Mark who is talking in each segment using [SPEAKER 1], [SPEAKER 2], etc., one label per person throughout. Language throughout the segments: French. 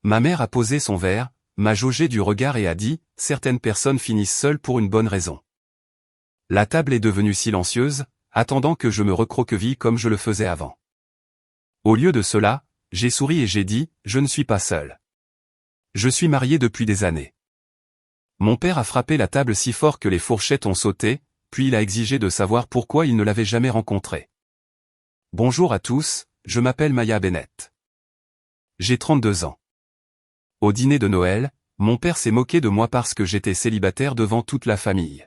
[SPEAKER 1] Ma mère a posé son verre, m'a jaugé du regard et a dit, certaines personnes finissent seules pour une bonne raison. La table est devenue silencieuse, attendant que je me recroqueville comme je le faisais avant. Au lieu de cela, j'ai souri et j'ai dit, je ne suis pas seul. Je suis marié depuis des années. Mon père a frappé la table si fort que les fourchettes ont sauté, puis il a exigé de savoir pourquoi il ne l'avait jamais rencontré. Bonjour à tous, je m'appelle Maya Bennett. J'ai 32 ans. Au dîner de Noël, mon père s'est moqué de moi parce que j'étais célibataire devant toute la famille.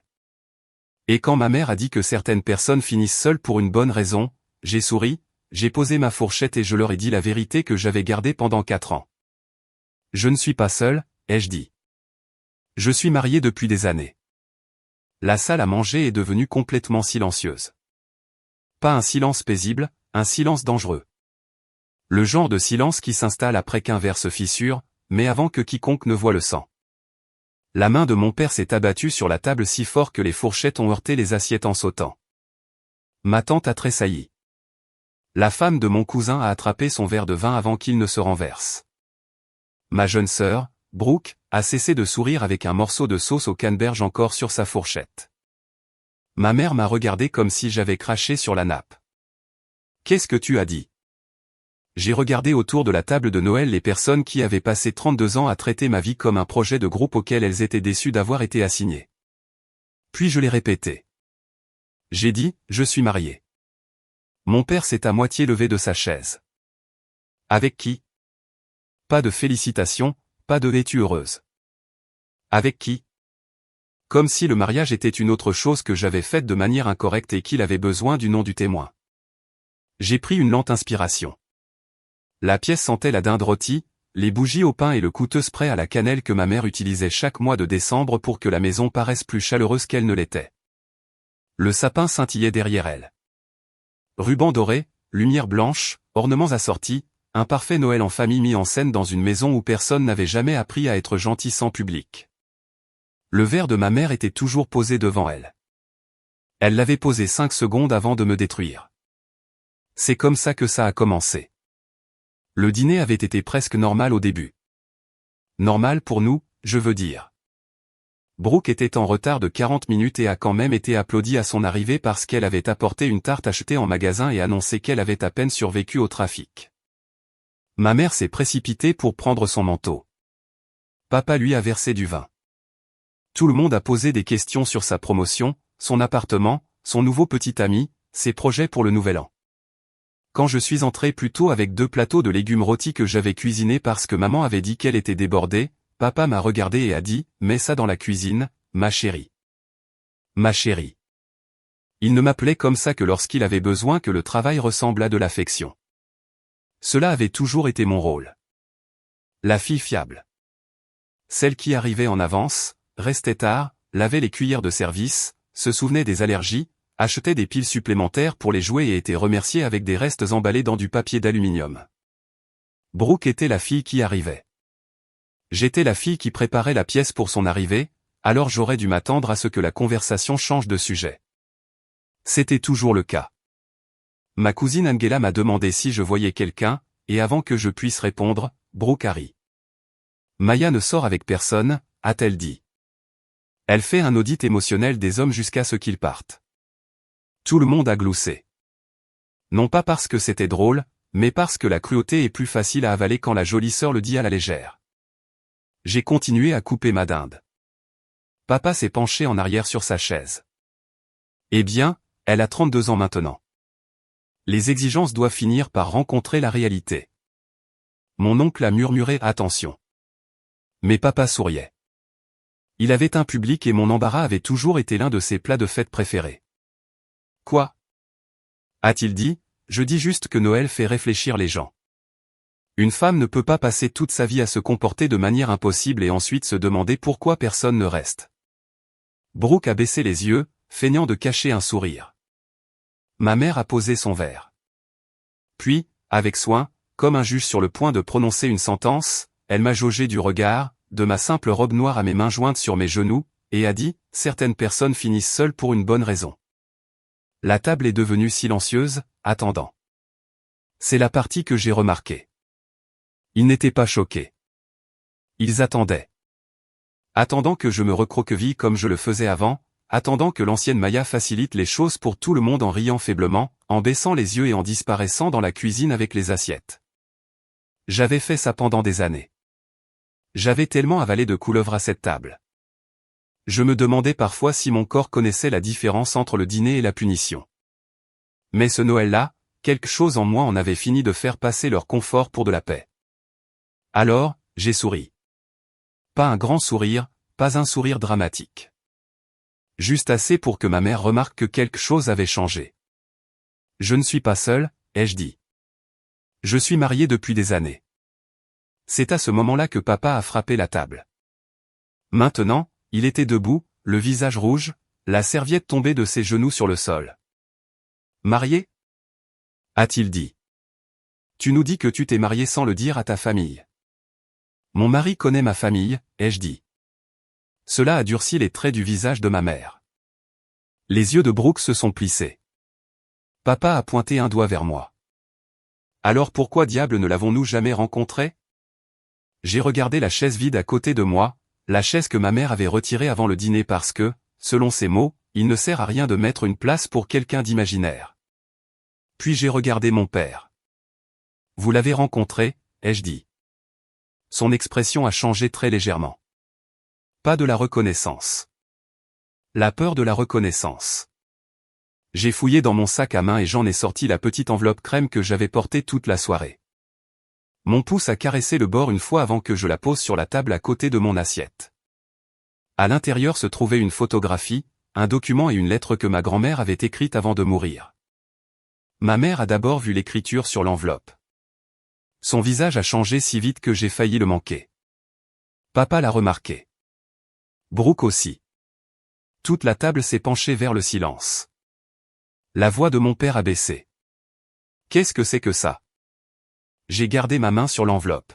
[SPEAKER 1] Et quand ma mère a dit que certaines personnes finissent seules pour une bonne raison, j'ai souri, j'ai posé ma fourchette et je leur ai dit la vérité que j'avais gardée pendant 4 ans. Je ne suis pas seul, ai-je dit. Je suis marié depuis des années. La salle à manger est devenue complètement silencieuse. Pas un silence paisible, un silence dangereux. Le genre de silence qui s'installe après qu'un verre se fissure, mais avant que quiconque ne voie le sang. La main de mon père s'est abattue sur la table si fort que les fourchettes ont heurté les assiettes en sautant. Ma tante a tressailli. La femme de mon cousin a attrapé son verre de vin avant qu'il ne se renverse. Ma jeune sœur, Brooke, a cessé de sourire avec un morceau de sauce au canneberge encore sur sa fourchette. Ma mère m'a regardé comme si j'avais craché sur la nappe. Qu'est-ce que tu as dit? J'ai regardé autour de la table de Noël les personnes qui avaient passé 32 ans à traiter ma vie comme un projet de groupe auquel elles étaient déçues d'avoir été assignées. Puis je l'ai répété. J'ai dit, je suis marié. Mon père s'est à moitié levé de sa chaise. Avec qui? Pas de félicitations, pas de es-tu heureuse. Avec qui? Comme si le mariage était une autre chose que j'avais faite de manière incorrecte et qu'il avait besoin du nom du témoin. J'ai pris une lente inspiration. La pièce sentait la dinde rôtie, les bougies au pain et le coûteux spray à la cannelle que ma mère utilisait chaque mois de décembre pour que la maison paraisse plus chaleureuse qu'elle ne l'était. Le sapin scintillait derrière elle. Rubans dorés, lumière blanche, ornements assortis, un parfait Noël en famille mis en scène dans une maison où personne n'avait jamais appris à être gentil sans public. Le verre de ma mère était toujours posé devant elle. Elle l'avait posé 5 secondes avant de me détruire. C'est comme ça que ça a commencé. Le dîner avait été presque normal au début. Normal pour nous, je veux dire. Brooke était en retard de 40 minutes et a quand même été applaudie à son arrivée parce qu'elle avait apporté une tarte achetée en magasin et annoncé qu'elle avait à peine survécu au trafic. Ma mère s'est précipitée pour prendre son manteau. Papa lui a versé du vin. Tout le monde a posé des questions sur sa promotion, son appartement, son nouveau petit ami, ses projets pour le nouvel an. Quand je suis entré plus tôt avec 2 plateaux de légumes rôtis que j'avais cuisinés parce que maman avait dit qu'elle était débordée, papa m'a regardé et a dit, mets ça dans la cuisine, ma chérie. Ma chérie. Il ne m'appelait comme ça que lorsqu'il avait besoin que le travail ressemble à de l'affection. Cela avait toujours été mon rôle. La fille fiable. Celle qui arrivait en avance, restait tard, lavait les cuillères de service, se souvenait des allergies, achetait des piles supplémentaires pour les jouets et était remerciée avec des restes emballés dans du papier d'aluminium. Brooke était la fille qui arrivait. J'étais la fille qui préparait la pièce pour son arrivée, alors j'aurais dû m'attendre à ce que la conversation change de sujet. C'était toujours le cas. Ma cousine Angela m'a demandé si je voyais quelqu'un, et avant que je puisse répondre, Brooke a ri. Maya ne sort avec personne, a-t-elle dit. Elle fait un audit émotionnel des hommes jusqu'à ce qu'ils partent. Tout le monde a gloussé. Non pas parce que c'était drôle, mais parce que la cruauté est plus facile à avaler quand la jolie sœur le dit à la légère. J'ai continué à couper ma dinde. Papa s'est penché en arrière sur sa chaise. Eh bien, elle a 32 ans maintenant. Les exigences doivent finir par rencontrer la réalité. Mon oncle a murmuré « Attention ». Mais papa souriait. Il avait un public et mon embarras avait toujours été l'un de ses plats de fête préférés. Quoi? A-t-il dit? Je dis juste que Noël fait réfléchir les gens. Une femme ne peut pas passer toute sa vie à se comporter de manière impossible et ensuite se demander pourquoi personne ne reste. Brooke a baissé les yeux, feignant de cacher un sourire. Ma mère a posé son verre. Puis, avec soin, comme un juge sur le point de prononcer une sentence, elle m'a jaugé du regard, de ma simple robe noire à mes mains jointes sur mes genoux, et a dit, certaines personnes finissent seules pour une bonne raison. La table est devenue silencieuse, attendant. C'est la partie que j'ai remarquée. Il n'était pas choqué. Ils attendaient. Attendant que je me recroqueville comme je le faisais avant, attendant que l'ancienne Maya facilite les choses pour tout le monde en riant faiblement, en baissant les yeux et en disparaissant dans la cuisine avec les assiettes. J'avais fait ça pendant des années. J'avais tellement avalé de couleuvres à cette table. Je me demandais parfois si mon corps connaissait la différence entre le dîner et la punition. Mais ce Noël-là, quelque chose en moi en avait fini de faire passer leur confort pour de la paix. Alors, j'ai souri. Pas un grand sourire, pas un sourire dramatique. Juste assez pour que ma mère remarque que quelque chose avait changé. Je ne suis pas seul, ai-je dit. Je suis marié depuis des années. C'est à ce moment-là que papa a frappé la table. Maintenant, il était debout, le visage rouge, la serviette tombée de ses genoux sur le sol. Marié ? A-t-il dit. Tu nous dis que tu t'es marié sans le dire à ta famille. Mon mari connaît ma famille, ai-je dit. Cela a durci les traits du visage de ma mère. Les yeux de Brooke se sont plissés. Papa a pointé un doigt vers moi. Alors pourquoi diable ne l'avons-nous jamais rencontré ? J'ai regardé la chaise vide à côté de moi, la chaise que ma mère avait retirée avant le dîner parce que, selon ses mots, il ne sert à rien de mettre une place pour quelqu'un d'imaginaire. Puis j'ai regardé mon père. Vous l'avez rencontré, ai-je dit. Son expression a changé très légèrement. Pas de la reconnaissance. La peur de la reconnaissance. J'ai fouillé dans mon sac à main et j'en ai sorti la petite enveloppe crème que j'avais portée toute la soirée. Mon pouce a caressé le bord une fois avant que je la pose sur la table à côté de mon assiette. À l'intérieur se trouvait une photographie, un document et une lettre que ma grand-mère avait écrite avant de mourir. Ma mère a d'abord vu l'écriture sur l'enveloppe. Son visage a changé si vite que j'ai failli le manquer. Papa l'a remarqué. Brooke aussi. Toute la table s'est penchée vers le silence. La voix de mon père a baissé. Qu'est-ce que c'est que ça ? J'ai gardé ma main sur l'enveloppe.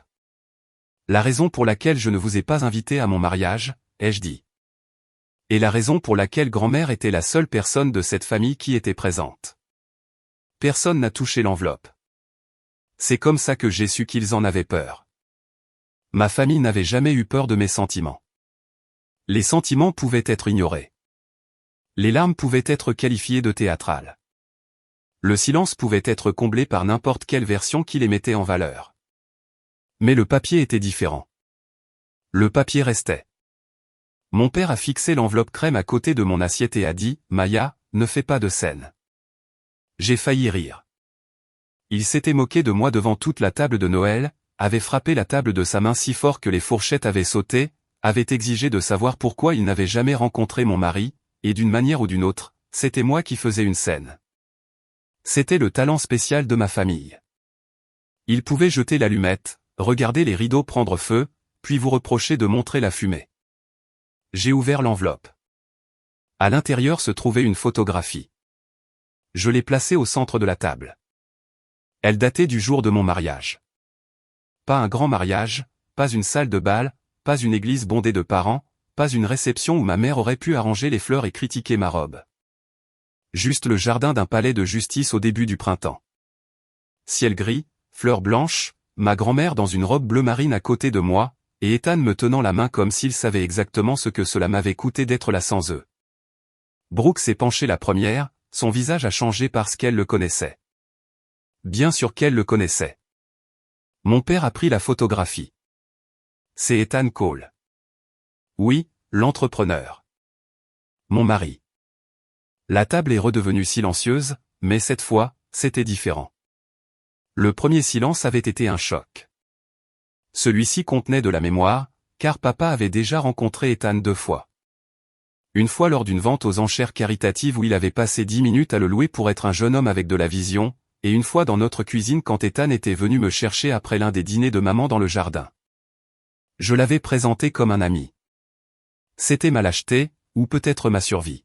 [SPEAKER 1] La raison pour laquelle je ne vous ai pas invité à mon mariage, ai-je dit. Et la raison pour laquelle grand-mère était la seule personne de cette famille qui était présente. Personne n'a touché l'enveloppe. C'est comme ça que j'ai su qu'ils en avaient peur. Ma famille n'avait jamais eu peur de mes sentiments. Les sentiments pouvaient être ignorés. Les larmes pouvaient être qualifiées de théâtrales. Le silence pouvait être comblé par n'importe quelle version qui les mettait en valeur. Mais le papier était différent. Le papier restait. Mon père a fixé l'enveloppe crème à côté de mon assiette et a dit « Maya, ne fais pas de scène ». J'ai failli rire. Il s'était moqué de moi devant toute la table de Noël, avait frappé la table de sa main si fort que les fourchettes avaient sauté, avait exigé de savoir pourquoi il n'avait jamais rencontré mon mari, et d'une manière ou d'une autre, c'était moi qui faisais une scène. C'était le talent spécial de ma famille. Il pouvait jeter l'allumette, regarder les rideaux prendre feu, puis vous reprocher de montrer la fumée. J'ai ouvert l'enveloppe. À l'intérieur se trouvait une photographie. Je l'ai placée au centre de la table. Elle datait du jour de mon mariage. Pas un grand mariage, pas une salle de bal, pas une église bondée de parents, pas une réception où ma mère aurait pu arranger les fleurs et critiquer ma robe. Juste le jardin d'un palais de justice au début du printemps. Ciel gris, fleurs blanches, ma grand-mère dans une robe bleu marine à côté de moi, et Ethan me tenant la main comme s'il savait exactement ce que cela m'avait coûté d'être là sans eux. Brooke s'est penchée la première, son visage a changé parce qu'elle le connaissait. Bien sûr qu'elle le connaissait. Mon père a pris la photographie. C'est Ethan Cole. Oui, l'entrepreneur. Mon mari. La table est redevenue silencieuse, mais cette fois, c'était différent. Le premier silence avait été un choc. Celui-ci contenait de la mémoire, car papa avait déjà rencontré Ethan 2 fois. Une fois lors d'une vente aux enchères caritatives où il avait passé 10 minutes à le louer pour être un jeune homme avec de la vision, et une fois dans notre cuisine quand Ethan était venu me chercher après l'un des dîners de maman dans le jardin. Je l'avais présenté comme un ami. C'était ma lâcheté, ou peut-être ma survie.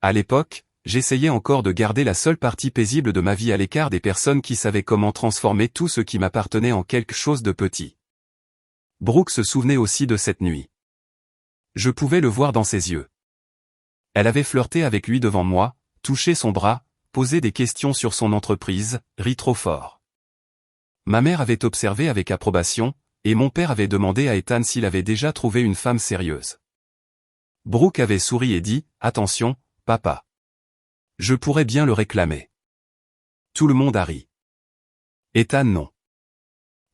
[SPEAKER 1] À l'époque, j'essayais encore de garder la seule partie paisible de ma vie à l'écart des personnes qui savaient comment transformer tout ce qui m'appartenait en quelque chose de petit. Brooke se souvenait aussi de cette nuit. Je pouvais le voir dans ses yeux. Elle avait flirté avec lui devant moi, touché son bras, posé des questions sur son entreprise, ri trop fort. Ma mère avait observé avec approbation, et mon père avait demandé à Ethan s'il avait déjà trouvé une femme sérieuse. Brooke avait souri et dit, « Attention, papa. Je pourrais bien le réclamer. » Tout le monde a ri. Ethan non.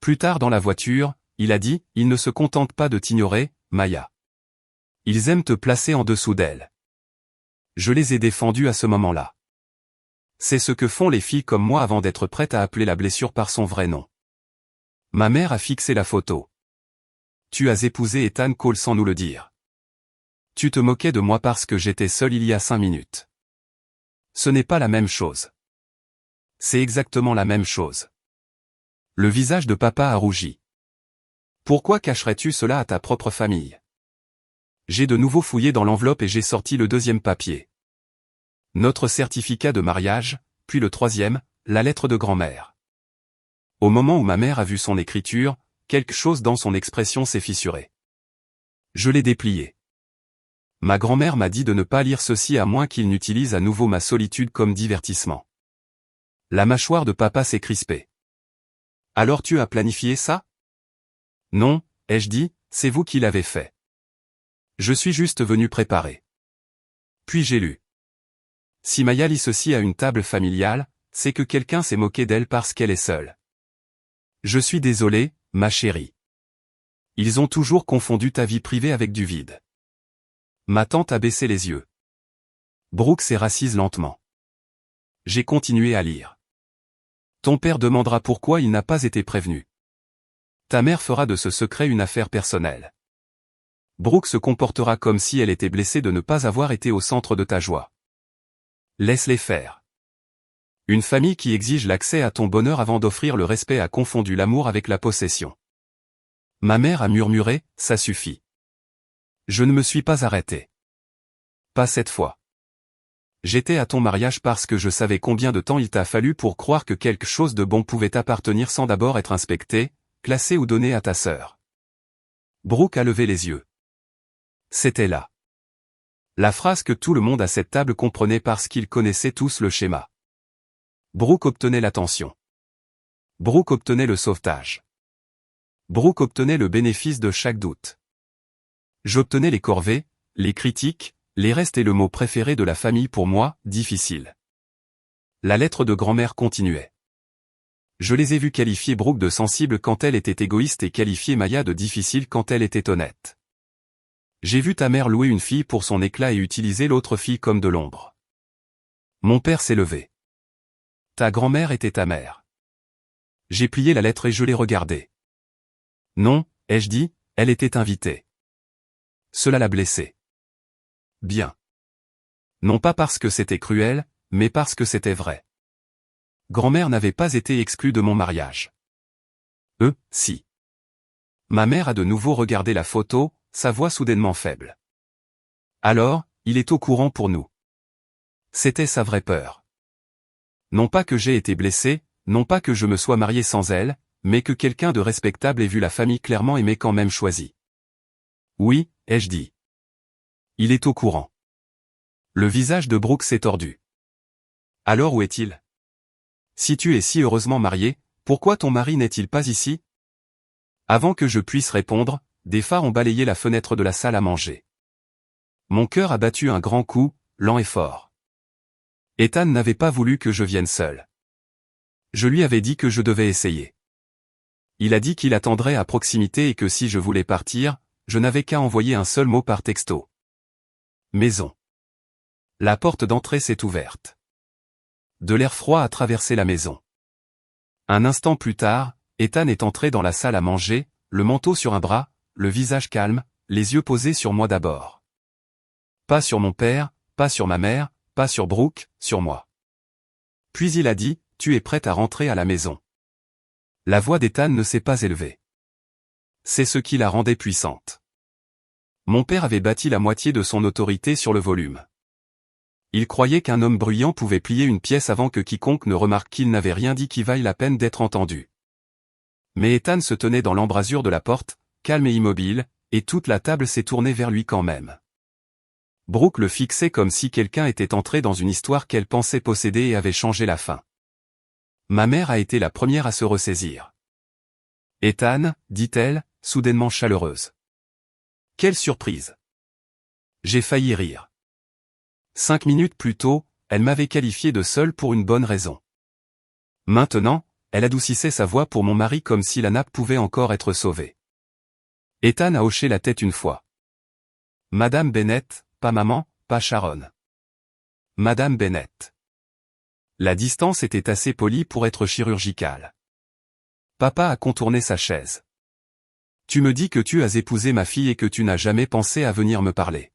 [SPEAKER 1] Plus tard dans la voiture, il a dit, « Ils ne se contentent pas de t'ignorer, Maya. Ils aiment te placer en dessous d'elle. » Je les ai défendus à ce moment-là. C'est ce que font les filles comme moi avant d'être prêtes à appeler la blessure par son vrai nom. Ma mère a fixé la photo. Tu as épousé Ethan Cole sans nous le dire. Tu te moquais de moi parce que j'étais seul il y a 5 minutes. Ce n'est pas la même chose. C'est exactement la même chose. Le visage de papa a rougi. Pourquoi cacherais-tu cela à ta propre famille? J'ai de nouveau fouillé dans l'enveloppe et j'ai sorti le deuxième papier. Notre certificat de mariage, puis le troisième, la lettre de grand-mère. Au moment où ma mère a vu son écriture, quelque chose dans son expression s'est fissuré. Je l'ai déplié. Ma grand-mère m'a dit de ne pas lire ceci à moins qu'il n'utilise à nouveau ma solitude comme divertissement. La mâchoire de papa s'est crispée. Alors tu as planifié ça? Non, ai-je dit, c'est vous qui l'avez fait. Je suis juste venu préparer. Puis j'ai lu. Si Maya lit ceci à une table familiale, c'est que quelqu'un s'est moqué d'elle parce qu'elle est seule. Je suis désolé, ma chérie. Ils ont toujours confondu ta vie privée avec du vide. Ma tante a baissé les yeux. Brooke s'est rassise lentement. J'ai continué à lire. Ton père demandera pourquoi il n'a pas été prévenu. Ta mère fera de ce secret une affaire personnelle. Brooke se comportera comme si elle était blessée de ne pas avoir été au centre de ta joie. Laisse-les faire. Une famille qui exige l'accès à ton bonheur avant d'offrir le respect a confondu l'amour avec la possession. Ma mère a murmuré, ça suffit. Je ne me suis pas arrêté. Pas cette fois. J'étais à ton mariage parce que je savais combien de temps il t'a fallu pour croire que quelque chose de bon pouvait t'appartenir sans d'abord être inspecté, classé ou donné à ta sœur. Brooke a levé les yeux. C'était là. La phrase que tout le monde à cette table comprenait parce qu'ils connaissaient tous le schéma. Brooke obtenait l'attention. Brooke obtenait le sauvetage. Brooke obtenait le bénéfice de chaque doute. J'obtenais les corvées, les critiques, les restes et le mot préféré de la famille pour moi, difficile. La lettre de grand-mère continuait. Je les ai vus qualifier Brooke de sensible quand elle était égoïste et qualifier Maya de difficile quand elle était honnête. J'ai vu ta mère louer une fille pour son éclat et utiliser l'autre fille comme de l'ombre. Mon père s'est levé. Ta grand-mère était ta mère. J'ai plié la lettre et je l'ai regardée. Non, ai-je dit, elle était invitée. Cela l'a blessée. Bien. Non pas parce que c'était cruel, mais parce que c'était vrai. Grand-mère n'avait pas été exclue de mon mariage. Si. Ma mère a de nouveau regardé la photo, sa voix soudainement faible. Alors, il est au courant pour nous. C'était sa vraie peur. Non pas que j'ai été blessé, non pas que je me sois marié sans elle, mais que quelqu'un de respectable ait vu la famille clairement et m'ait quand même choisi. Oui, ai-je dit. Il est au courant. Le visage de Brooke s'est tordu. Alors où est-il? Si tu es si heureusement marié, pourquoi ton mari n'est-il pas ici? Avant que je puisse répondre, des phares ont balayé la fenêtre de la salle à manger. Mon cœur a battu un grand coup, lent et fort. Ethan n'avait pas voulu que je vienne seul. Je lui avais dit que je devais essayer. Il a dit qu'il attendrait à proximité et que si je voulais partir, je n'avais qu'à envoyer un seul mot par texto. Maison. La porte d'entrée s'est ouverte. De l'air froid a traversé la maison. Un instant plus tard, Ethan est entré dans la salle à manger, le manteau sur un bras, le visage calme, les yeux posés sur moi d'abord. Pas sur mon père, pas sur ma mère, pas sur Brooke, sur moi. Puis il a dit, « Tu es prête à rentrer à la maison. » La voix d'Ethan ne s'est pas élevée. C'est ce qui la rendait puissante. Mon père avait bâti la moitié de son autorité sur le volume. Il croyait qu'un homme bruyant pouvait plier une pièce avant que quiconque ne remarque qu'il n'avait rien dit qui vaille la peine d'être entendu. Mais Ethan se tenait dans l'embrasure de la porte, calme et immobile, et toute la table s'est tournée vers lui quand même. Brooke le fixait comme si quelqu'un était entré dans une histoire qu'elle pensait posséder et avait changé la fin. Ma mère a été la première à se ressaisir. Ethan, dit-elle, soudainement chaleureuse. Quelle surprise! J'ai failli rire. 5 minutes plus tôt, elle m'avait qualifié de seule pour une bonne raison. Maintenant, elle adoucissait sa voix pour mon mari comme si la nappe pouvait encore être sauvée. Ethan a hoché la tête une fois. Madame Bennett, pas maman, pas Sharon. Madame Bennett. La distance était assez polie pour être chirurgicale. Papa a contourné sa chaise. Tu me dis que tu as épousé ma fille et que tu n'as jamais pensé à venir me parler.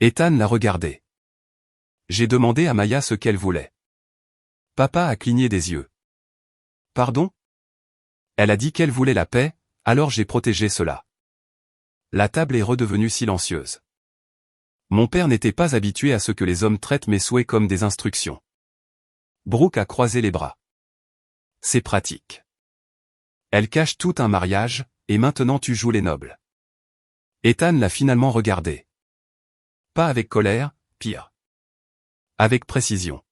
[SPEAKER 1] Ethan l'a regardé. J'ai demandé à Maya ce qu'elle voulait. Papa a cligné des yeux. Pardon? Elle a dit qu'elle voulait la paix, alors j'ai protégé cela. La table est redevenue silencieuse. Mon père n'était pas habitué à ce que les hommes traitent mes souhaits comme des instructions. Brooke a croisé les bras. C'est pratique. Elle cache tout un mariage, et maintenant tu joues les nobles. Ethan l'a finalement regardé. Pas avec colère, pire. Avec précision.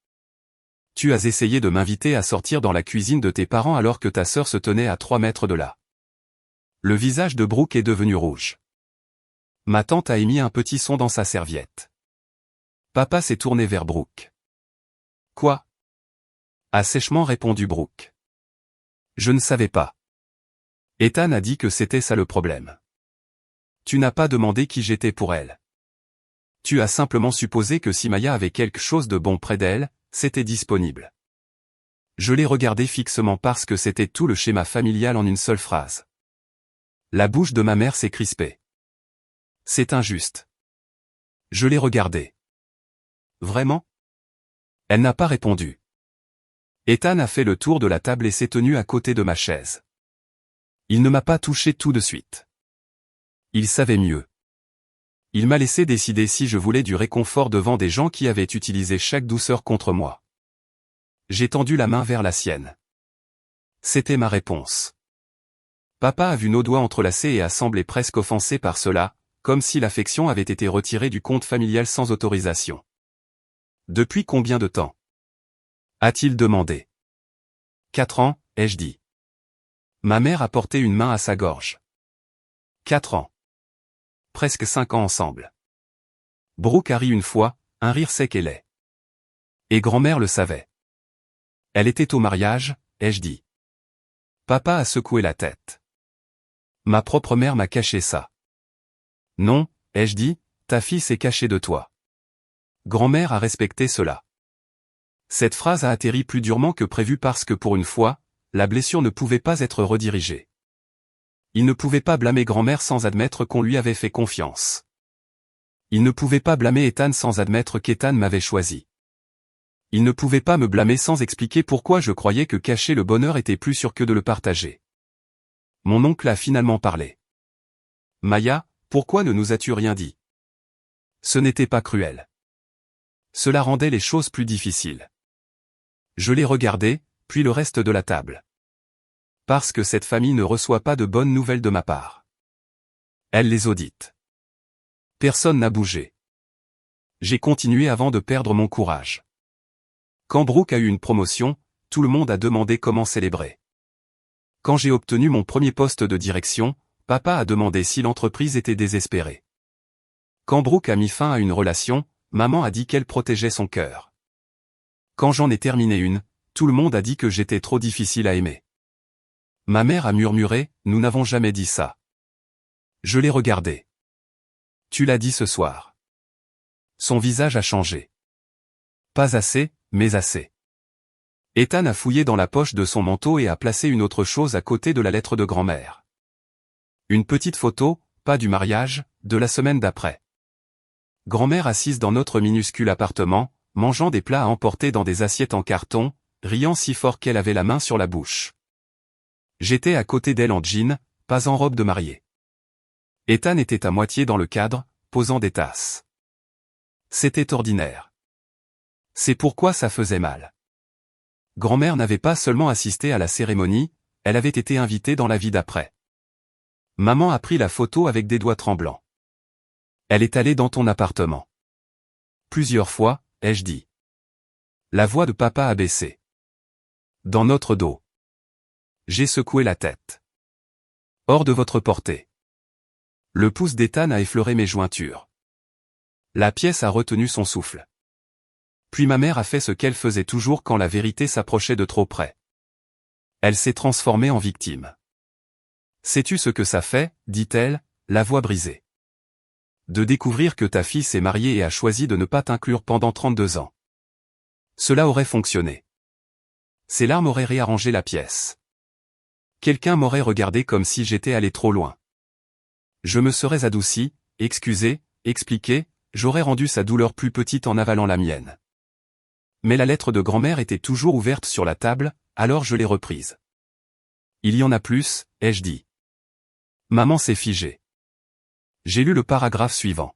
[SPEAKER 1] Tu as essayé de m'inviter à sortir dans la cuisine de tes parents alors que ta sœur se tenait à 3 mètres de là. Le visage de Brooke est devenu rouge. Ma tante a émis un petit son dans sa serviette. Papa s'est tourné vers Brooke. Quoi? A sèchement répondu Brooke. Je ne savais pas. Ethan a dit que c'était ça le problème. Tu n'as pas demandé qui j'étais pour elle. Tu as simplement supposé que si Maya avait quelque chose de bon près d'elle, c'était disponible. Je l'ai regardé fixement parce que c'était tout le schéma familial en une seule phrase. La bouche de ma mère s'est crispée. C'est injuste. Je l'ai regardé. Vraiment? Elle n'a pas répondu. Ethan a fait le tour de la table et s'est tenu à côté de ma chaise. Il ne m'a pas touché tout de suite. Il savait mieux. Il m'a laissé décider si je voulais du réconfort devant des gens qui avaient utilisé chaque douceur contre moi. J'ai tendu la main vers la sienne. C'était ma réponse. Papa a vu nos doigts entrelacés et a semblé presque offensé par cela, comme si l'affection avait été retirée du compte familial sans autorisation. Depuis combien de temps? A-t-il demandé. 4 ans, ai-je dit. Ma mère a porté une main à sa gorge. 4 ans. Presque 5 ans ensemble. Brooke a ri une fois, un rire sec et laid. Et grand-mère le savait. Elle était au mariage, ai-je dit. Papa a secoué la tête. Ma propre mère m'a caché ça. Non, ai-je dit, ta fille s'est cachée de toi. Grand-mère a respecté cela. Cette phrase a atterri plus durement que prévu parce que pour une fois, la blessure ne pouvait pas être redirigée. Il ne pouvait pas blâmer grand-mère sans admettre qu'on lui avait fait confiance. Il ne pouvait pas blâmer Ethan sans admettre qu'Ethan m'avait choisi. Il ne pouvait pas me blâmer sans expliquer pourquoi je croyais que cacher le bonheur était plus sûr que de le partager. Mon oncle a finalement parlé. Maya, pourquoi ne nous as-tu rien dit? Ce n'était pas cruel. Cela rendait les choses plus difficiles. Je l'ai regardé, puis le reste de la table. Parce que cette famille ne reçoit pas de bonnes nouvelles de ma part. Elle les audite. Personne n'a bougé. J'ai continué avant de perdre mon courage. Quand Brooke a eu une promotion, tout le monde a demandé comment célébrer. Quand j'ai obtenu mon premier poste de direction, papa a demandé si l'entreprise était désespérée. Quand Brooke a mis fin à une relation, maman a dit qu'elle protégeait son cœur. Quand j'en ai terminé une, tout le monde a dit que j'étais trop difficile à aimer. Ma mère a murmuré, nous n'avons jamais dit ça. Je l'ai regardé. Tu l'as dit ce soir. Son visage a changé. Pas assez, mais assez. Ethan a fouillé dans la poche de son manteau et a placé une autre chose à côté de la lettre de grand-mère. Une petite photo, pas du mariage, de la semaine d'après. Grand-mère assise dans notre minuscule appartement, mangeant des plats à emporter dans des assiettes en carton, riant si fort qu'elle avait la main sur la bouche. J'étais à côté d'elle en jean, pas en robe de mariée. Ethan était à moitié dans le cadre, posant des tasses. C'était ordinaire. C'est pourquoi ça faisait mal. Grand-mère n'avait pas seulement assisté à la cérémonie, elle avait été invitée dans la vie d'après. Maman a pris la photo avec des doigts tremblants. Elle est allée dans ton appartement. Plusieurs fois, ai-je dit. La voix de papa a baissé. Dans notre dos. J'ai secoué la tête. Hors de votre portée. Le pouce d'Ethan a effleuré mes jointures. La pièce a retenu son souffle. Puis ma mère a fait ce qu'elle faisait toujours quand la vérité s'approchait de trop près. Elle s'est transformée en victime. Sais-tu ce que ça fait, dit-elle, la voix brisée. De découvrir que ta fille s'est mariée et a choisi de ne pas t'inclure pendant 32 ans. Cela aurait fonctionné. Ces larmes auraient réarrangé la pièce. Quelqu'un m'aurait regardé comme si j'étais allé trop loin. Je me serais adouci, excusé, expliqué, j'aurais rendu sa douleur plus petite en avalant la mienne. Mais la lettre de grand-mère était toujours ouverte sur la table, alors je l'ai reprise. Il y en a plus, ai-je dit. Maman s'est figée. J'ai lu le paragraphe suivant.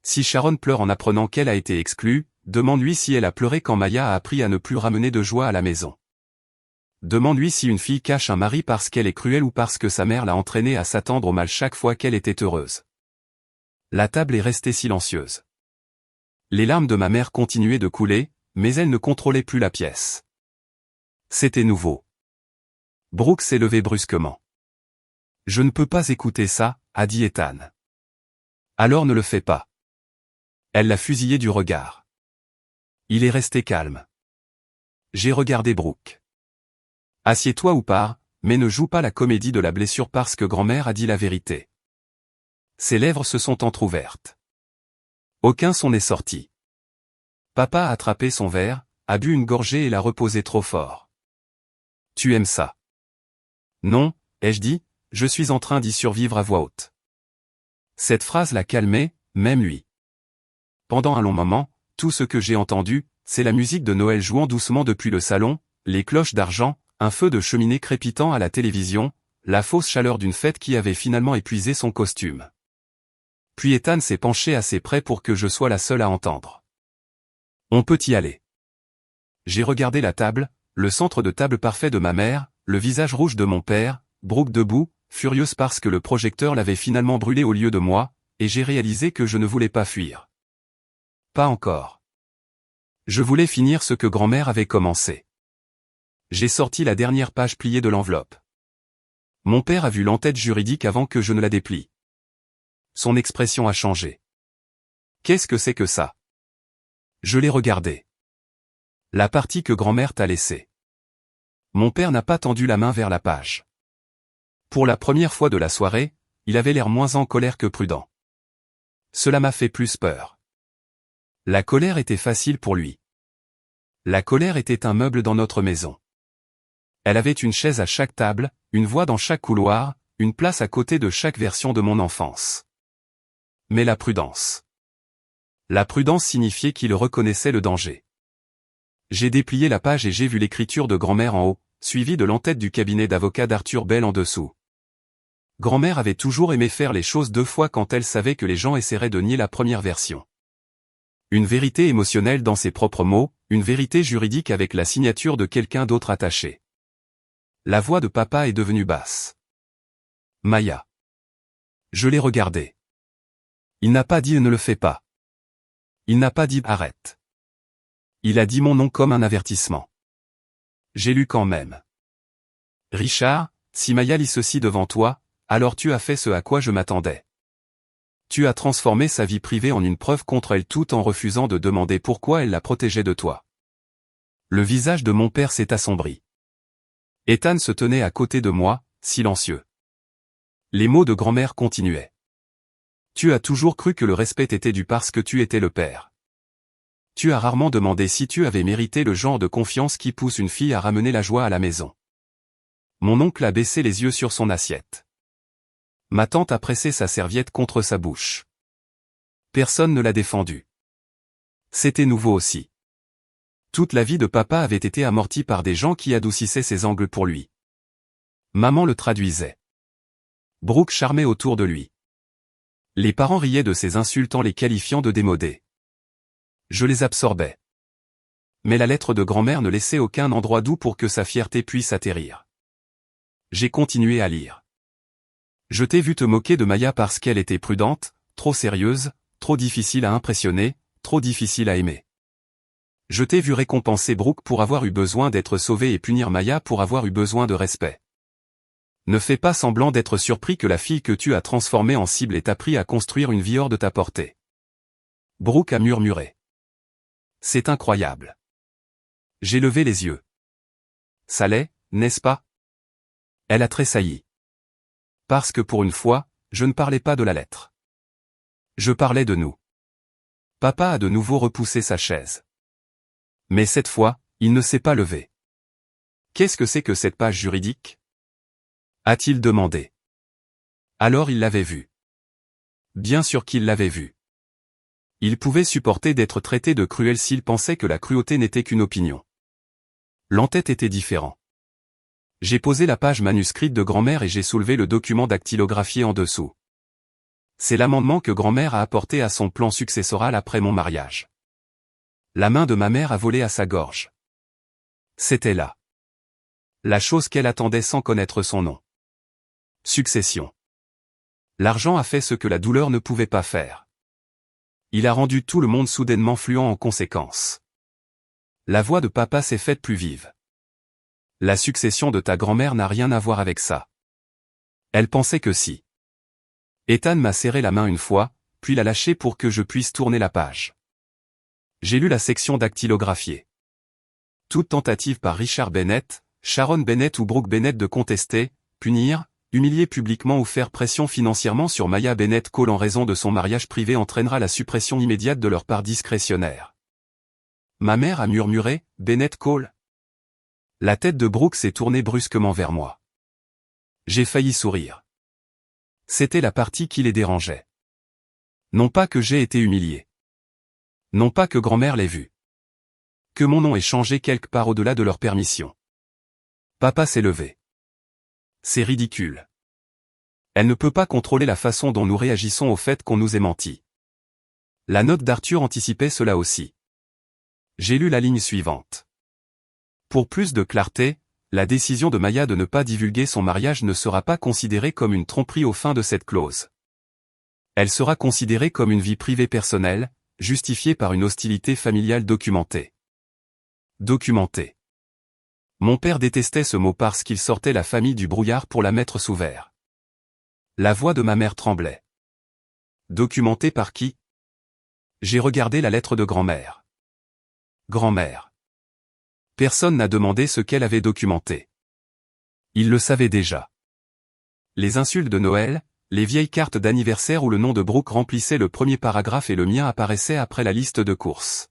[SPEAKER 1] Si Sharon pleure en apprenant qu'elle a été exclue, demande-lui si elle a pleuré quand Maya a appris à ne plus ramener de joie à la maison. Demande-lui si une fille cache un mari parce qu'elle est cruelle ou parce que sa mère l'a entraînée à s'attendre au mal chaque fois qu'elle était heureuse. La table est restée silencieuse. Les larmes de ma mère continuaient de couler, mais elle ne contrôlait plus la pièce. C'était nouveau. Brooke s'est levé brusquement. Je ne peux pas écouter ça, a dit Ethan. Alors ne le fais pas. Elle l'a fusillé du regard. Il est resté calme. J'ai regardé Brooke. Assieds-toi ou pars, mais ne joue pas la comédie de la blessure parce que grand-mère a dit la vérité. Ses lèvres se sont entr'ouvertes. Aucun son n'est sorti. Papa a attrapé son verre, a bu une gorgée et l'a reposé trop fort. Tu aimes ça? Non, ai-je dit, je suis en train d'y survivre à voix haute. Cette phrase l'a calmé, même lui. Pendant un long moment, tout ce que j'ai entendu, c'est la musique de Noël jouant doucement depuis le salon, les cloches d'argent, un feu de cheminée crépitant à la télévision, la fausse chaleur d'une fête qui avait finalement épuisé son costume. Puis Ethan s'est penché assez près pour que je sois la seule à entendre. On peut y aller. J'ai regardé la table, le centre de table parfait de ma mère, le visage rouge de mon père, Brooke debout, furieuse parce que le projecteur l'avait finalement brûlé au lieu de moi, et j'ai réalisé que je ne voulais pas fuir. Pas encore. Je voulais finir ce que grand-mère avait commencé. J'ai sorti la dernière page pliée de l'enveloppe. Mon père a vu l'entête juridique avant que je ne la déplie. Son expression a changé. Qu'est-ce que c'est que ça? Je l'ai regardé. La partie que grand-mère t'a laissée. Mon père n'a pas tendu la main vers la page. Pour la première fois de la soirée, il avait l'air moins en colère que prudent. Cela m'a fait plus peur. La colère était facile pour lui. La colère était un meuble dans notre maison. Elle avait une chaise à chaque table, une voix dans chaque couloir, une place à côté de chaque version de mon enfance. Mais la prudence. La prudence signifiait qu'il reconnaissait le danger. J'ai déplié la page et j'ai vu l'écriture de grand-mère en haut, suivie de l'entête du cabinet d'avocat d'Arthur Bell en dessous. Grand-mère avait toujours aimé faire les choses 2 fois quand elle savait que les gens essaieraient de nier la première version. Une vérité émotionnelle dans ses propres mots, une vérité juridique avec la signature de quelqu'un d'autre attaché. La voix de papa est devenue basse. Maya. Je l'ai regardé. Il n'a pas dit ne le fais pas. Il n'a pas dit arrête. Il a dit mon nom comme un avertissement. J'ai lu quand même. Richard, si Maya lit ceci devant toi, alors tu as fait ce à quoi je m'attendais. Tu as transformé sa vie privée en une preuve contre elle tout en refusant de demander pourquoi elle la protégeait de toi. Le visage de mon père s'est assombri. Ethan se tenait à côté de moi, silencieux. Les mots de grand-mère continuaient. Tu as toujours cru que le respect était dû parce que tu étais le père. Tu as rarement demandé si tu avais mérité le genre de confiance qui pousse une fille à ramener la joie à la maison. Mon oncle a baissé les yeux sur son assiette. Ma tante a pressé sa serviette contre sa bouche. Personne ne l'a défendu. C'était nouveau aussi. Toute la vie de papa avait été amortie par des gens qui adoucissaient ses angles pour lui. Maman le traduisait. Brooke charmait autour de lui. Les parents riaient de ses insultes en les qualifiant de démodés. Je les absorbais. Mais la lettre de grand-mère ne laissait aucun endroit doux pour que sa fierté puisse atterrir. J'ai continué à lire. Je t'ai vu te moquer de Maya parce qu'elle était prudente, trop sérieuse, trop difficile à impressionner, trop difficile à aimer. Je t'ai vu récompenser Brooke pour avoir eu besoin d'être sauvé et punir Maya pour avoir eu besoin de respect. Ne fais pas semblant d'être surpris que la fille que tu as transformée en cible ait appris à construire une vie hors de ta portée. Brooke a murmuré. C'est incroyable. J'ai levé les yeux. Ça l'est, n'est-ce pas? Elle a tressailli. Parce que pour une fois, je ne parlais pas de la lettre. Je parlais de nous. Papa a de nouveau repoussé sa chaise. Mais cette fois, il ne s'est pas levé. Qu'est-ce que c'est que cette page juridique? A-t-il demandé. Alors il l'avait vu. Bien sûr qu'il l'avait vu. Il pouvait supporter d'être traité de cruel s'il pensait que la cruauté n'était qu'une opinion. L'en-tête était différent. J'ai posé la page manuscrite de grand-mère et j'ai soulevé le document dactylographié en dessous. C'est l'amendement que grand-mère a apporté à son plan successoral après mon mariage. La main de ma mère a volé à sa gorge. C'était là. La chose qu'elle attendait sans connaître son nom. Succession. L'argent a fait ce que la douleur ne pouvait pas faire. Il a rendu tout le monde soudainement fluent en conséquence. La voix de papa s'est faite plus vive. La succession de ta grand-mère n'a rien à voir avec ça. Elle pensait que si. Ethan m'a serré la main une fois, puis l'a lâchée pour que je puisse tourner la page. J'ai lu la section dactylographiée. Toute tentative par Richard Bennett, Sharon Bennett ou Brooke Bennett de contester, punir, humilier publiquement ou faire pression financièrement sur Maya Bennett Cole en raison de son mariage privé entraînera la suppression immédiate de leur part discrétionnaire. Ma mère a murmuré, Bennett Cole. La tête de Brooke s'est tournée brusquement vers moi. J'ai failli sourire. C'était la partie qui les dérangeait. Non pas que j'ai été humilié. Non pas que grand-mère l'ait vu. Que mon nom ait changé quelque part au-delà de leur permission. Papa s'est levé. C'est ridicule. Elle ne peut pas contrôler la façon dont nous réagissons au fait qu'on nous ait menti. La note d'Arthur anticipait cela aussi. J'ai lu la ligne suivante. Pour plus de clarté, la décision de Maya de ne pas divulguer son mariage ne sera pas considérée comme une tromperie aux fins de cette clause. Elle sera considérée comme une vie privée personnelle, justifiée par une hostilité familiale documentée. Documentée. Mon père détestait ce mot parce qu'il sortait la famille du brouillard pour la mettre sous verre. La voix de ma mère tremblait. Documentée par qui? J'ai regardé la lettre de grand-mère. Grand-mère. Personne n'a demandé ce qu'elle avait documenté. Il le savait déjà. Les insultes de Noël, les vieilles cartes d'anniversaire où le nom de Brooke remplissait le premier paragraphe et le mien apparaissait après la liste de courses.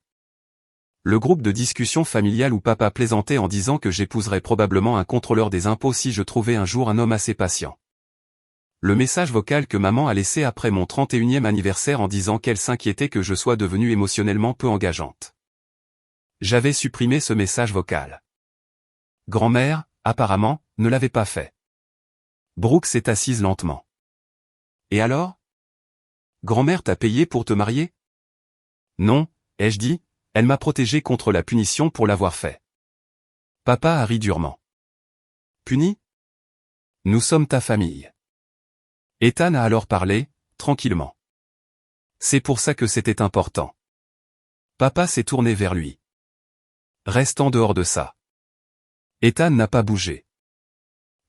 [SPEAKER 1] Le groupe de discussion familiale où papa plaisantait en disant que j'épouserais probablement un contrôleur des impôts si je trouvais un jour un homme assez patient. Le message vocal que maman a laissé après mon 31e anniversaire en disant qu'elle s'inquiétait que je sois devenue émotionnellement peu engageante. J'avais supprimé ce message vocal. Grand-mère, apparemment, ne l'avait pas fait. Brooke s'est assise lentement. Et alors? Grand-mère t'a payé pour te marier? Non, ai-je dit, elle m'a protégé contre la punition pour l'avoir fait. Papa a ri durement. Puni? Nous sommes ta famille. Ethan a alors parlé, tranquillement. C'est pour ça que c'était important. Papa s'est tourné vers lui. Reste en dehors de ça. Ethan n'a pas bougé.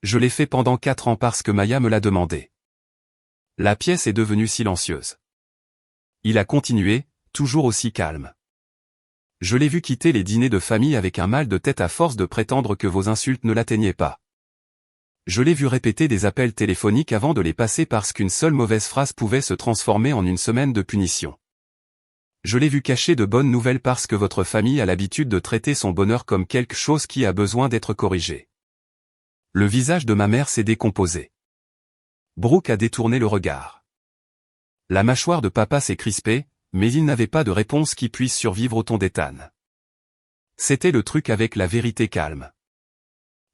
[SPEAKER 1] Je l'ai fait pendant 4 ans parce que Maya me l'a demandé. La pièce est devenue silencieuse. Il a continué, toujours aussi calme. Je l'ai vu quitter les dîners de famille avec un mal de tête à force de prétendre que vos insultes ne l'atteignaient pas. Je l'ai vu répéter des appels téléphoniques avant de les passer parce qu'une seule mauvaise phrase pouvait se transformer en une semaine de punition. Je l'ai vu cacher de bonnes nouvelles parce que votre famille a l'habitude de traiter son bonheur comme quelque chose qui a besoin d'être corrigé. Le visage de ma mère s'est décomposé. Brooke a détourné le regard. La mâchoire de papa s'est crispée, mais il n'avait pas de réponse qui puisse survivre au ton d'Ethan. C'était le truc avec la vérité calme.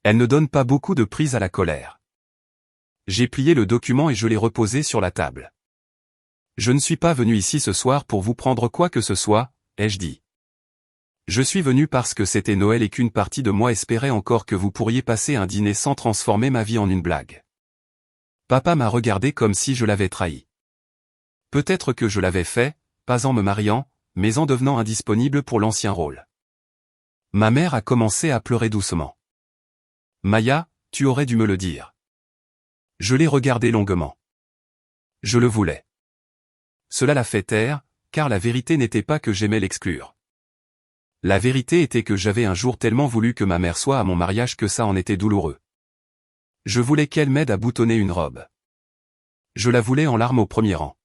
[SPEAKER 1] Elle ne donne pas beaucoup de prise à la colère. J'ai plié le document et je l'ai reposé sur la table. Je ne suis pas venu ici ce soir pour vous prendre quoi que ce soit, ai-je dit. Je suis venu parce que c'était Noël et qu'une partie de moi espérait encore que vous pourriez passer un dîner sans transformer ma vie en une blague. Papa m'a regardé comme si je l'avais trahi. Peut-être que je l'avais fait, pas en me mariant, mais en devenant indisponible pour l'ancien rôle. Ma mère a commencé à pleurer doucement. Maya, tu aurais dû me le dire. Je l'ai regardé longuement. Je le voulais. Cela l'a fait taire, car la vérité n'était pas que j'aimais l'exclure. La vérité était que j'avais un jour tellement voulu que ma mère soit à mon mariage que ça en était douloureux. Je voulais qu'elle m'aide à boutonner une robe. Je la voulais en larmes au premier rang.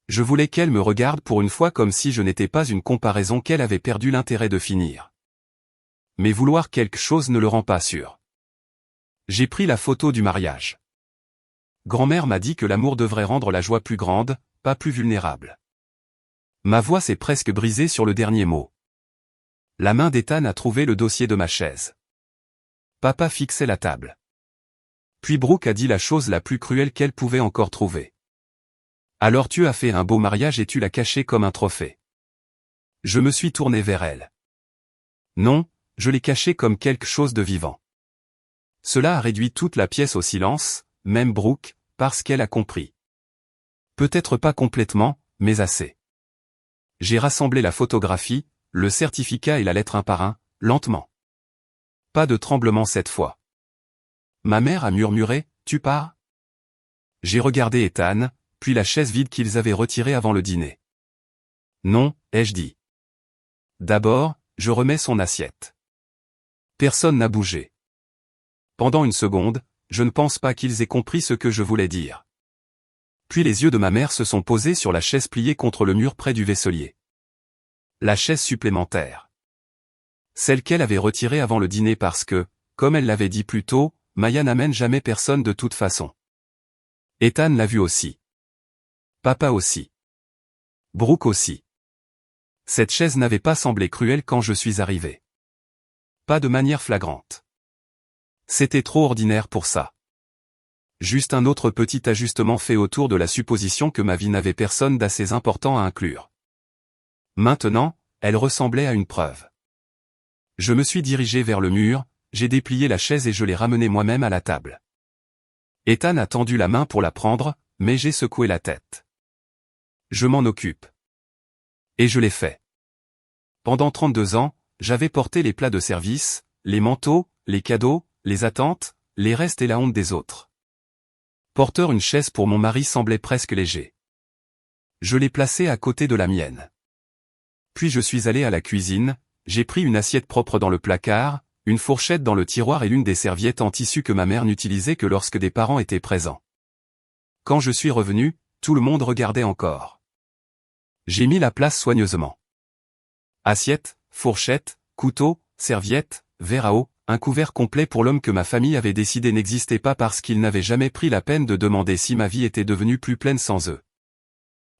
[SPEAKER 1] Je voulais qu'elle me regarde pour une fois comme si je n'étais pas une comparaison qu'elle avait perdu l'intérêt de finir. Mais vouloir quelque chose ne le rend pas sûr. J'ai pris la photo du mariage. Grand-mère m'a dit que l'amour devrait rendre la joie plus grande, pas plus vulnérable. Ma voix s'est presque brisée sur le dernier mot. La main d'Ethan a trouvé le dossier de ma chaise. Papa fixait la table. Puis Brooke a dit la chose la plus cruelle qu'elle pouvait encore trouver. Alors tu as fait un beau mariage et tu l'as caché comme un trophée. Je me suis tourné vers elle. Non, je l'ai caché comme quelque chose de vivant. Cela a réduit toute la pièce au silence, même Brooke, parce qu'elle a compris. Peut-être pas complètement, mais assez. J'ai rassemblé la photographie, le certificat et la lettre un par un, lentement. Pas de tremblement cette fois. Ma mère a murmuré, « Tu pars ?» J'ai regardé Ethan, puis la chaise vide qu'ils avaient retirée avant le dîner. « Non », ai-je dit. D'abord, je remets son assiette. Personne n'a bougé. Pendant une seconde, je ne pense pas qu'ils aient compris ce que je voulais dire. Puis les yeux de ma mère se sont posés sur la chaise pliée contre le mur près du vaisselier. La chaise supplémentaire. Celle qu'elle avait retirée avant le dîner parce que, comme elle l'avait dit plus tôt, Maya n'amène jamais personne de toute façon. Ethan l'a vu aussi. Papa aussi. Brooke aussi. Cette chaise n'avait pas semblé cruelle quand je suis arrivé. Pas de manière flagrante. C'était trop ordinaire pour ça. Juste un autre petit ajustement fait autour de la supposition que ma vie n'avait personne d'assez important à inclure. Maintenant, elle ressemblait à une preuve. Je me suis dirigé vers le mur, j'ai déplié la chaise et je l'ai ramenée moi-même à la table. Ethan a tendu la main pour la prendre, mais j'ai secoué la tête. Je m'en occupe. Et je l'ai fait. Pendant 32 ans, j'avais porté les plats de service, les manteaux, les cadeaux, les attentes, les restes et la honte des autres. Porteur une chaise pour mon mari semblait presque léger. Je l'ai placée à côté de la mienne. Puis je suis allé à la cuisine, j'ai pris une assiette propre dans le placard, une fourchette dans le tiroir et l'une des serviettes en tissu que ma mère n'utilisait que lorsque des parents étaient présents. Quand je suis revenu, tout le monde regardait encore. J'ai mis la place soigneusement. Assiette, fourchette, couteau, serviette, verre à eau, un couvert complet pour l'homme que ma famille avait décidé n'existait pas parce qu'ils n'avaient jamais pris la peine de demander si ma vie était devenue plus pleine sans eux.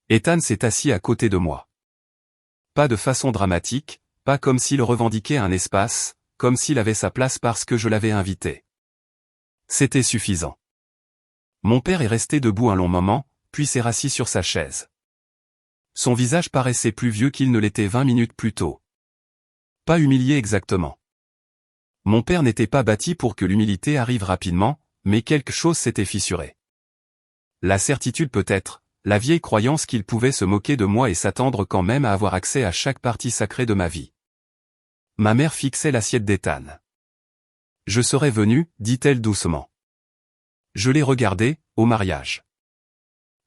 [SPEAKER 1] Ethan s'est assis à côté de moi. Pas de façon dramatique, pas comme s'il revendiquait un espace, comme s'il avait sa place parce que je l'avais invité. C'était suffisant. Mon père est resté debout un long moment, puis s'est rassis sur sa chaise. Son visage paraissait plus vieux qu'il ne l'était 20 minutes plus tôt. Pas humilié exactement. Mon père n'était pas bâti pour que l'humilité arrive rapidement, mais quelque chose s'était fissuré. La certitude peut-être, la vieille croyance qu'il pouvait se moquer de moi et s'attendre quand même à avoir accès à chaque partie sacrée de ma vie. Ma mère fixait l'assiette d'Ethan. Je serais venu, dit-elle doucement. Je l'ai regardé, au mariage.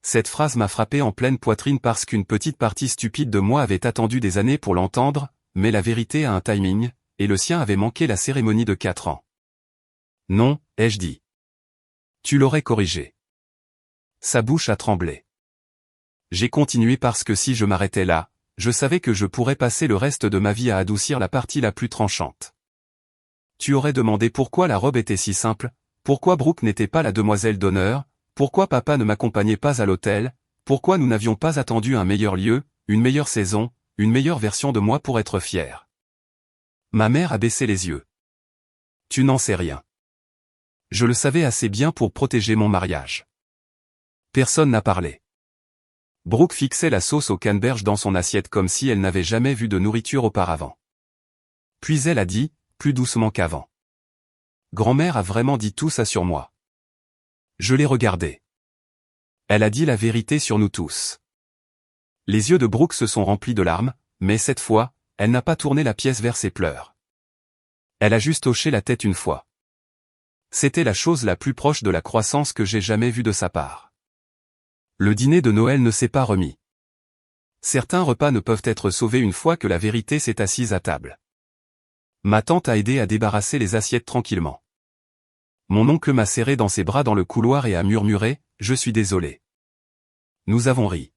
[SPEAKER 1] Cette phrase m'a frappé en pleine poitrine parce qu'une petite partie stupide de moi avait attendu des années pour l'entendre, mais la vérité a un timing, et le sien avait manqué la cérémonie de 4 ans. Non, ai-je dit. Tu l'aurais corrigé. Sa bouche a tremblé. J'ai continué parce que si je m'arrêtais là, je savais que je pourrais passer le reste de ma vie à adoucir la partie la plus tranchante. Tu aurais demandé pourquoi la robe était si simple, pourquoi Brooke n'était pas la demoiselle d'honneur, pourquoi papa ne m'accompagnait pas à l'hôtel, pourquoi nous n'avions pas attendu un meilleur lieu, une meilleure saison, une meilleure version de moi pour être fier. Ma mère a baissé les yeux. Tu n'en sais rien. Je le savais assez bien pour protéger mon mariage. Personne n'a parlé. Brooke fixait la sauce au canneberge dans son assiette comme si elle n'avait jamais vu de nourriture auparavant. Puis elle a dit, plus doucement qu'avant. Grand-mère a vraiment dit tout ça sur moi. Je l'ai regardée. Elle a dit la vérité sur nous tous. Les yeux de Brooke se sont remplis de larmes, mais cette fois, elle n'a pas tourné la pièce vers ses pleurs. Elle a juste hoché la tête une fois. C'était la chose la plus proche de la croissance que j'ai jamais vue de sa part. Le dîner de Noël ne s'est pas remis. Certains repas ne peuvent être sauvés une fois que la vérité s'est assise à table. Ma tante a aidé à débarrasser les assiettes tranquillement. Mon oncle m'a serré dans ses bras dans le couloir et a murmuré « Je suis désolé ». Nous avons ri.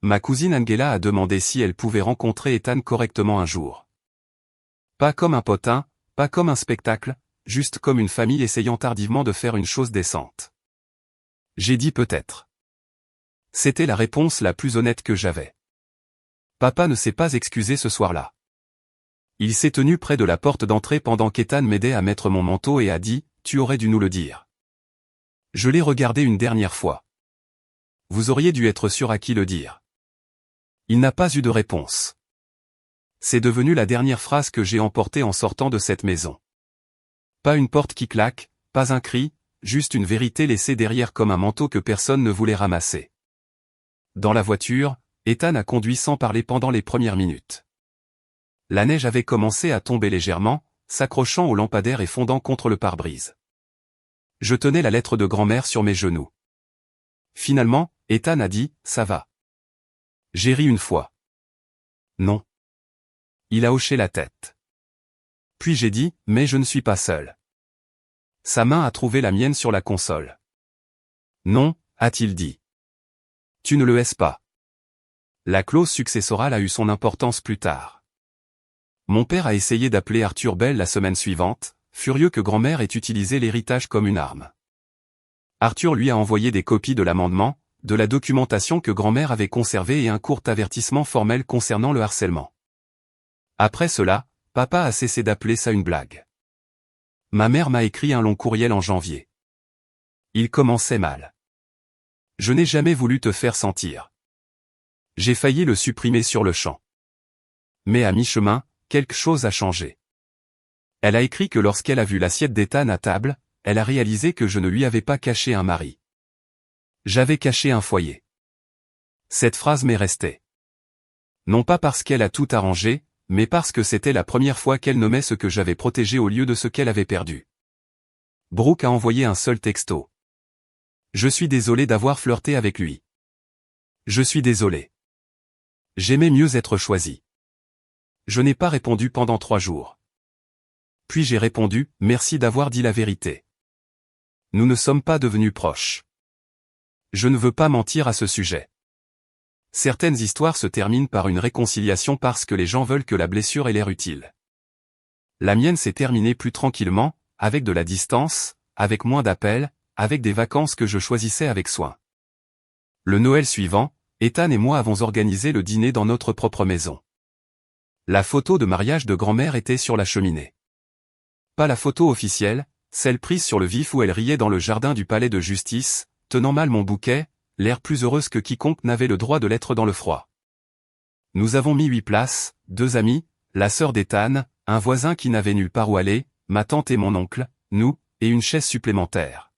[SPEAKER 1] Ma cousine Angela a demandé si elle pouvait rencontrer Ethan correctement un jour. Pas comme un potin, pas comme un spectacle, juste comme une famille essayant tardivement de faire une chose décente. J'ai dit peut-être. C'était la réponse la plus honnête que j'avais. Papa ne s'est pas excusé ce soir-là. Il s'est tenu près de la porte d'entrée pendant qu'Ethan m'aidait à mettre mon manteau et a dit « Tu aurais dû nous le dire ». Je l'ai regardé une dernière fois. Vous auriez dû être sûr à qui le dire. Il n'a pas eu de réponse. C'est devenu la dernière phrase que j'ai emportée en sortant de cette maison. Pas une porte qui claque, pas un cri, juste une vérité laissée derrière comme un manteau que personne ne voulait ramasser. Dans la voiture, Ethan a conduit sans parler pendant les premières minutes. La neige avait commencé à tomber légèrement, s'accrochant au lampadaire et fondant contre le pare-brise. Je tenais la lettre de grand-mère sur mes genoux. Finalement, Ethan a dit « Ça va ». J'ai ri une fois. Non. Il a hoché la tête. Puis j'ai dit « Mais je ne suis pas seul ». Sa main a trouvé la mienne sur la console. Non, a-t-il dit. Tu ne le hais pas. La clause successorale a eu son importance plus tard. Mon père a essayé d'appeler Arthur Bell la semaine suivante, furieux que grand-mère ait utilisé l'héritage comme une arme. Arthur lui a envoyé des copies de l'amendement, de la documentation que grand-mère avait conservée et un court avertissement formel concernant le harcèlement. Après cela, papa a cessé d'appeler ça une blague. Ma mère m'a écrit un long courriel en janvier. Il commençait mal. Je n'ai jamais voulu te faire sentir. J'ai failli le supprimer sur le champ. Mais à mi-chemin, quelque chose a changé. Elle a écrit que lorsqu'elle a vu l'assiette d'Ethan à table, elle a réalisé que je ne lui avais pas caché un mari. J'avais caché un foyer. Cette phrase m'est restée. Non pas parce qu'elle a tout arrangé, mais parce que c'était la première fois qu'elle nommait ce que j'avais protégé au lieu de ce qu'elle avait perdu. Brooke a envoyé un seul texto. Je suis désolé d'avoir flirté avec lui. Je suis désolé. J'aimais mieux être choisi. Je n'ai pas répondu pendant 3 jours. Puis j'ai répondu, merci d'avoir dit la vérité. Nous ne sommes pas devenus proches. Je ne veux pas mentir à ce sujet. Certaines histoires se terminent par une réconciliation parce que les gens veulent que la blessure ait l'air utile. La mienne s'est terminée plus tranquillement, avec de la distance, avec moins d'appels, avec des vacances que je choisissais avec soin. Le Noël suivant, Ethan et moi avons organisé le dîner dans notre propre maison. La photo de mariage de grand-mère était sur la cheminée. Pas la photo officielle, celle prise sur le vif où elle riait dans le jardin du palais de justice, tenant mal mon bouquet, l'air plus heureuse que quiconque n'avait le droit de l'être dans le froid. Nous avons mis 8 places, 2 amis, la sœur d'Ethan, un voisin qui n'avait nulle part où aller, ma tante et mon oncle, nous, et une chaise supplémentaire.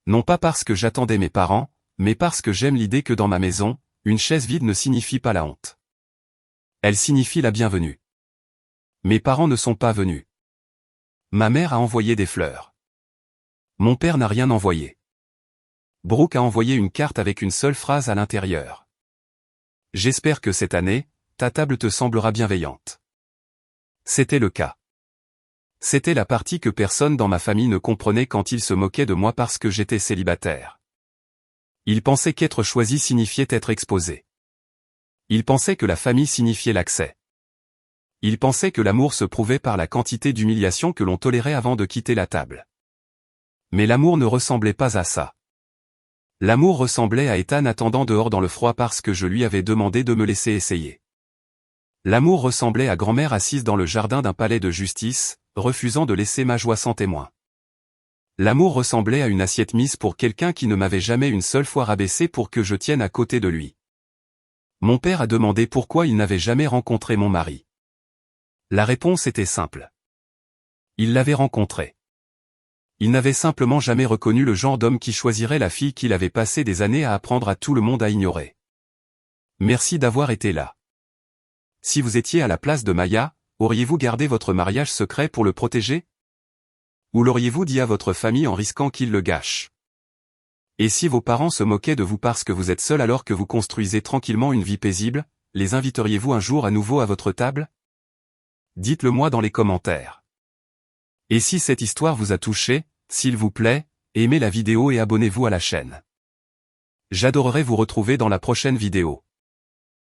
[SPEAKER 1] Non pas parce que j'attendais mes parents, mais parce que j'aime l'idée que dans ma maison, une chaise vide ne signifie pas la honte. Elle signifie la bienvenue. Mes parents ne sont pas venus. Ma mère a envoyé des fleurs. Mon père n'a rien envoyé. Brooke a envoyé une carte avec une seule phrase à l'intérieur. J'espère que cette année, ta table te semblera bienveillante. C'était le cas. C'était la partie que personne dans ma famille ne comprenait quand ils se moquaient de moi parce que j'étais célibataire. Ils pensaient qu'être choisi signifiait être exposé. Ils pensaient que la famille signifiait l'accès. Ils pensaient que l'amour se prouvait par la quantité d'humiliation que l'on tolérait avant de quitter la table. Mais l'amour ne ressemblait pas à ça. L'amour ressemblait à Ethan attendant dehors dans le froid parce que je lui avais demandé de me laisser essayer. L'amour ressemblait à grand-mère assise dans le jardin d'un palais de justice, refusant de laisser ma joie sans témoin. L'amour ressemblait à une assiette mise pour quelqu'un qui ne m'avait jamais une seule fois rabaissé pour que je tienne à côté de lui. Mon père a demandé pourquoi il n'avait jamais rencontré mon mari. La réponse était simple. Il l'avait rencontré. Il n'avait simplement jamais reconnu le genre d'homme qui choisirait la fille qu'il avait passé des années à apprendre à tout le monde à ignorer. Merci d'avoir été là. Si vous étiez à la place de Maya, auriez-vous gardé votre mariage secret pour le protéger? Ou l'auriez-vous dit à votre famille en risquant qu'ils le gâchent? Et si vos parents se moquaient de vous parce que vous êtes seul alors que vous construisez tranquillement une vie paisible, les inviteriez-vous un jour à nouveau à votre table? Dites-le moi dans les commentaires. Et si cette histoire vous a touché, s'il vous plaît, aimez la vidéo et abonnez-vous à la chaîne. J'adorerais vous retrouver dans la prochaine vidéo.